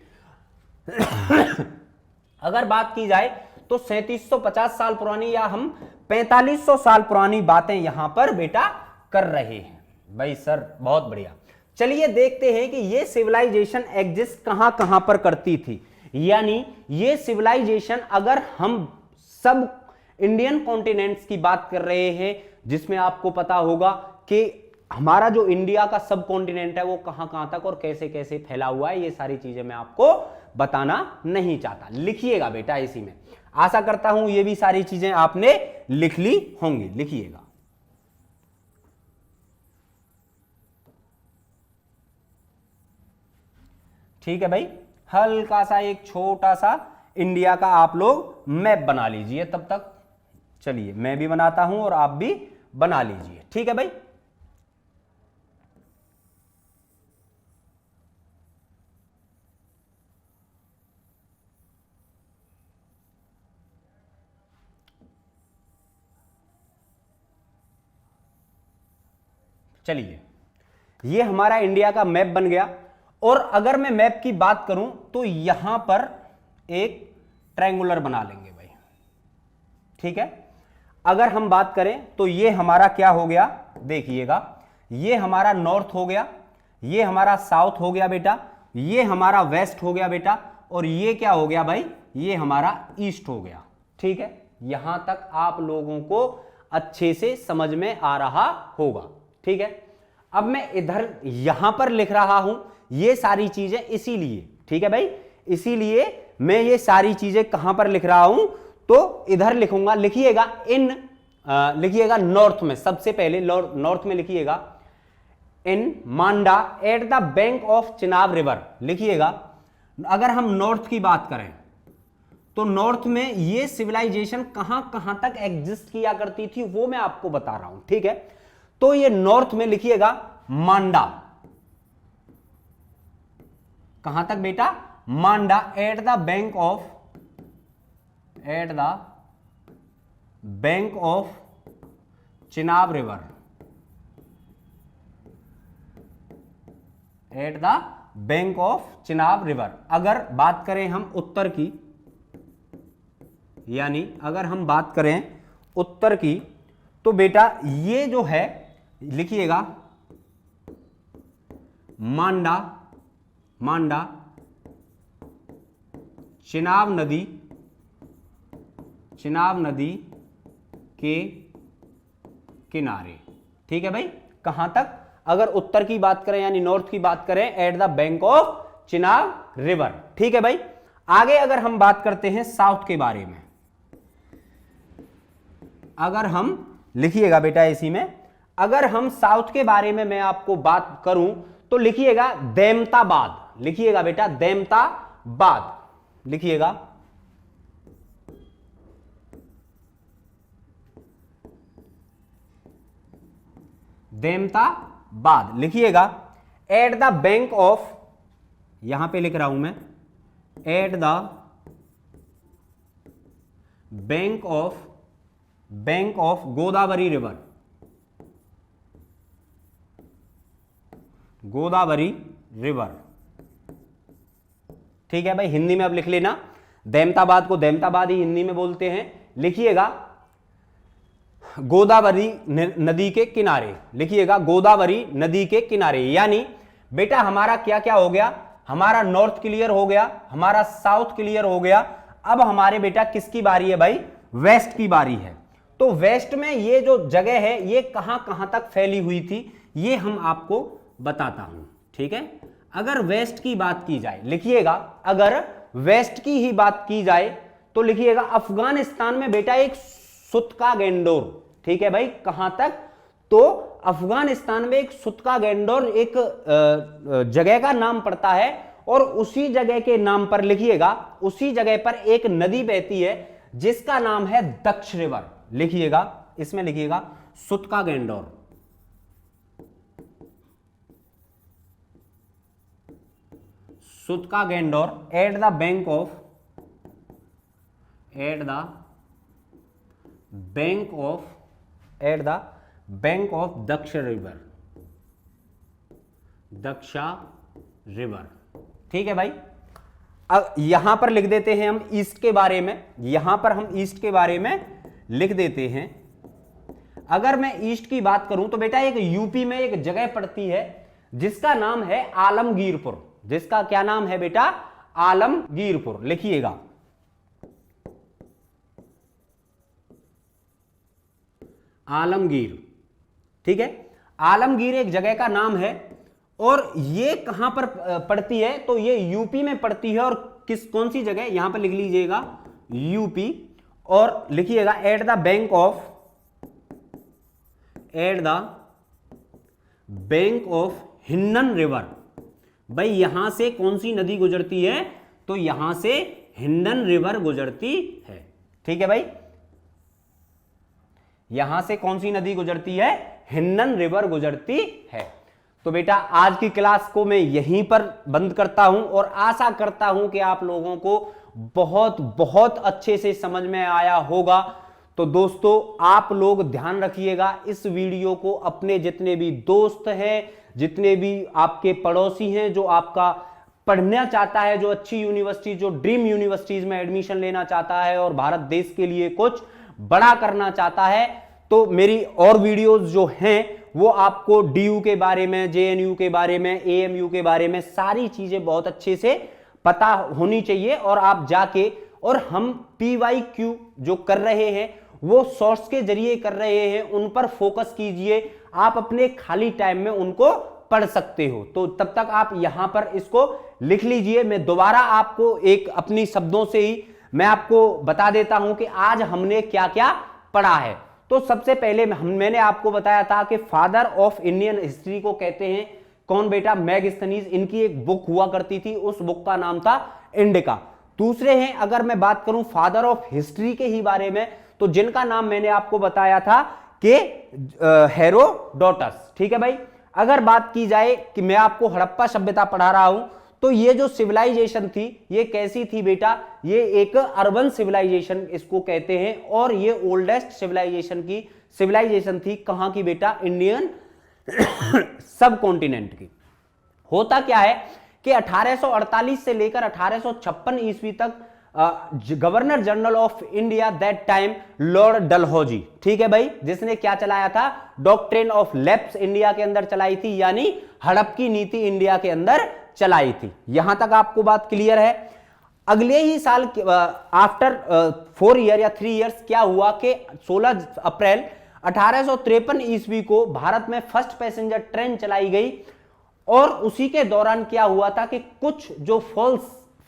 अगर बात की जाए तो 3750 साल पुरानी या हम 4500 साल पुरानी बातें यहां पर बेटा कर रहे हैं। भाई सर बहुत बढ़िया। चलिए देखते हैं कि ये सिविलाइजेशन एग्जिस्ट कहां कहां पर करती थी। यानी ये सिविलाइजेशन, अगर हम सब इंडियन कॉन्टिनेंट्स की बात कर रहे हैं, जिसमें आपको पता होगा कि हमारा जो इंडिया का सब कॉन्टिनेंट है वो कहां कहां तक और कैसे कैसे फैला हुआ है, ये सारी चीजें मैं आपको बताना नहीं चाहता। लिखिएगा बेटा इसी में, आशा करता हूं ये भी सारी चीजें आपने लिख ली होंगी। लिखिएगा। ठीक है भाई, हल्का सा एक छोटा सा इंडिया का आप लोग मैप बना लीजिए। तब तक चलिए मैं भी बनाता हूं और आप भी बना लीजिए, ठीक है भाई। चलिए ये हमारा इंडिया का मैप बन गया। और अगर मैं मैप की बात करूं तो यहां पर एक ट्रायंगुलर बना लेंगे भाई, ठीक है। अगर हम बात करें तो ये हमारा क्या हो गया, देखिएगा ये हमारा नॉर्थ हो गया, ये हमारा साउथ हो गया बेटा, ये हमारा वेस्ट हो गया बेटा, और ये क्या हो गया भाई, ये हमारा ईस्ट हो गया, ठीक है। यहां तक आप लोगों को अच्छे से समझ में आ रहा होगा, ठीक है। अब मैं इधर यहां पर लिख रहा हूं ये सारी चीजें इसीलिए, ठीक है भाई, इसीलिए मैं ये सारी चीजें कहां पर लिख रहा हूं, तो इधर लिखूंगा। लिखिएगा लिखिएगा नॉर्थ में, सबसे पहले नॉर्थ में लिखिएगा in Manda at the bank of Chenab river. लिखिएगा अगर हम नॉर्थ की बात करें तो नॉर्थ में ये सिविलाइजेशन कहां कहां तक एग्जिस्ट किया करती थी वो मैं आपको बता रहा हूं, ठीक है। तो ये नॉर्थ में लिखिएगा मांडा, कहां तक बेटा, Manda at the bank of Chenab river, at the bank of Chenab river. अगर बात करें हम उत्तर की, यानी अगर हम बात करें उत्तर की, तो बेटा ये जो है लिखिएगा मांडा चिनाब नदी के किनारे, ठीक है भाई। कहां तक, अगर उत्तर की बात करें यानी नॉर्थ की बात करें, eight the bank of Chenab river, ठीक है भाई। आगे अगर हम बात करते हैं साउथ के बारे में, अगर हम लिखिएगा बेटा इसी में, अगर हम साउथ के बारे में मैं आपको बात करूं तो लिखिएगा देमताबाद। लिखिएगा बेटा देमताबाद, लिखिएगा देमताबाद, लिखिएगा एट द बैंक ऑफ, यहां पे लिख रहा हूं मैं, eight the bank of Godavari river, Godavari river, ठीक है भाई। हिंदी में अब लिख लेना, देमताबाद को देमताबाद ही हिंदी में बोलते हैं। लिखिएगा गोदावरी नदी के किनारे, लिखिएगा गोदावरी नदी के किनारे। यानी बेटा हमारा क्या क्या हो गया, हमारा नॉर्थ क्लियर हो गया, हमारा साउथ क्लियर हो गया। अब हमारे बेटा किसकी बारी है भाई, वेस्ट की बारी है। तो वेस्ट में ये जो जगह है ये कहां कहां तक फैली हुई थी ये हम आपको बताता हूं, ठीक है। अगर वेस्ट की बात की जाए, लिखिएगा अगर वेस्ट की ही बात की जाए तो लिखिएगा अफगानिस्तान में बेटा एक सुतका गेंडोर, ठीक है भाई। कहां तक, तो अफगानिस्तान में एक सुतका गेंडोर एक जगह का नाम पड़ता है, और उसी जगह के नाम पर लिखिएगा, उसी जगह पर एक नदी बहती है जिसका नाम है दक्ष रिवर। लिखिएगा इसमें लिखिएगा Sutkagen Dor, Sutkagen Dor at the bank of दक्ष रिवर, दक्षा रिवर, ठीक है भाई। अब यहां पर लिख देते हैं हम ईस्ट के बारे में, यहां पर हम ईस्ट के बारे में लिख देते हैं। अगर मैं ईस्ट की बात करूं तो बेटा एक यूपी में एक जगह पड़ती है जिसका नाम है आलमगीरपुर, जिसका क्या नाम है बेटा, आलमगीरपुर। लिखिएगा आलमगीर, ठीक है। आलमगीर एक जगह का नाम है, और ये कहां पर पड़ती है, तो ये यूपी में पड़ती है। और कौन सी जगह, यहां पर लिख लीजिएगा यूपी, और लिखिएगा एट द बैंक ऑफ हिन्नन रिवर। भाई यहां से कौन सी नदी गुजरती है, तो यहां से हिंडन रिवर गुजरती है। ठीक है भाई, यहां से कौन सी नदी गुजरती है? हिंडन रिवर गुजरती है। तो बेटा आज की क्लास को मैं यहीं पर बंद करता हूं और आशा करता हूं कि आप लोगों को बहुत बहुत अच्छे से समझ में आया होगा। तो दोस्तों आप लोग ध्यान रखिएगा, इस वीडियो को अपने जितने भी दोस्त हैं, जितने भी आपके पड़ोसी हैं, जो आपका पढ़ना चाहता है, जो अच्छी यूनिवर्सिटी, जो ड्रीम यूनिवर्सिटीज में एडमिशन लेना चाहता है और भारत देश के लिए कुछ बड़ा करना चाहता है, तो मेरी और वीडियोस जो हैं वो आपको डीयू के बारे में, जेएनयू के बारे में, एएमयू के बारे में सारी चीजें बहुत अच्छे से पता होनी चाहिए। और आप जाके, और हम PYQ जो कर रहे हैं वो शॉर्ट्स के जरिए कर रहे हैं, उन पर फोकस कीजिए। आप अपने खाली टाइम में उनको पढ़ सकते हो। तो तब तक आप यहां पर इसको लिख लीजिए। मैं दोबारा आपको एक अपनी शब्दों से ही मैं आपको बता देता हूं कि आज हमने क्या क्या पढ़ा है। तो सबसे पहले मैंने आपको बताया था कि फादर ऑफ इंडियन हिस्ट्री को कहते हैं कौन बेटा? मैगस्थनीज। इनकी एक बुक हुआ करती थी, उस बुक का नाम था इंडिका। दूसरे हैं, अगर मैं बात करूं फादर ऑफ हिस्ट्री के ही बारे में, तो जिनका नाम मैंने आपको बताया था कि हेरोडोटस। ठीक है भाई। अगर बात की जाए कि मैं आपको हड़प्पा सभ्यता पढ़ा रहा हूं, तो ये जो सिविलाइजेशन थी ये कैसी थी बेटा? ये एक अर्बन सिविलाइजेशन इसको कहते हैं, और ये ओल्डेस्ट सिविलाइजेशन थी कहां की बेटा? इंडियन सब कॉन्टिनेंट की। होता क्या है कि 1848 से लेकर 1856 ईस्वी तक governor general of India that time Lord Dalhousie, ठीक है भाई, जिसने क्या चलाया था? डॉक्ट्रिन ऑफ लैप्स इंडिया के अंदर चलाई थी, यानी हड़प की नीति इंडिया के अंदर चलाई थी। यहां तक आपको बात क्लियर है। अगले ही साल आफ्टर 4 ईयर या 3 इयर्स क्या हुआ कि 16 अप्रैल 1853 ईस्वी को भारत में फर्स्ट पैसेंजर ट्रेन चलाई गई। और उसी के दौरान क्या हुआ था कि कुछ जो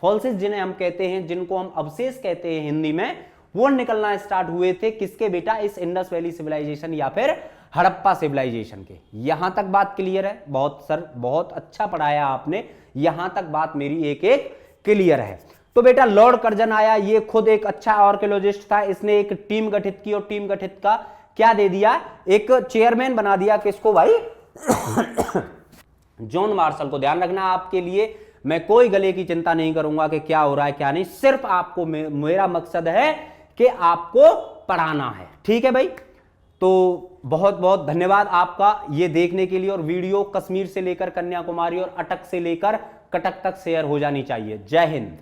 फॉल्सेस जिन्हें हम कहते हैं, जिनको हम अवशेष कहते हैं हिंदी में, वो निकलना स्टार्ट हुए थे। किसके बेटा? इस इंडस वैली सिविलाइजेशन या फिर हड़प्पा सिविलाइजेशन के। यहां तक बात क्लियर है? बहुत सर, बहुत अच्छा पढ़ाया आपने। यहां तक बात मेरी एक एक क्लियर है। तो बेटा लॉर्ड कर्जन आया, ये खुद एक अच्छा आर्कियोलॉजिस्ट था। इसने एक टीम गठित की, और टीम गठित का क्या दे दिया? एक चेयरमैन बना दिया। किसको भाई? जॉन मार्शल को। ध्यान रखना, आपके लिए मैं कोई गले की चिंता नहीं करूंगा कि क्या हो रहा है क्या नहीं, सिर्फ आपको मेरा मकसद है कि आपको पढ़ाना है। ठीक है भाई। तो बहुत बहुत धन्यवाद आपका ये देखने के लिए। और वीडियो कश्मीर से लेकर कन्याकुमारी और अटक से लेकर कटक तक शेयर हो जानी चाहिए। जय हिंद।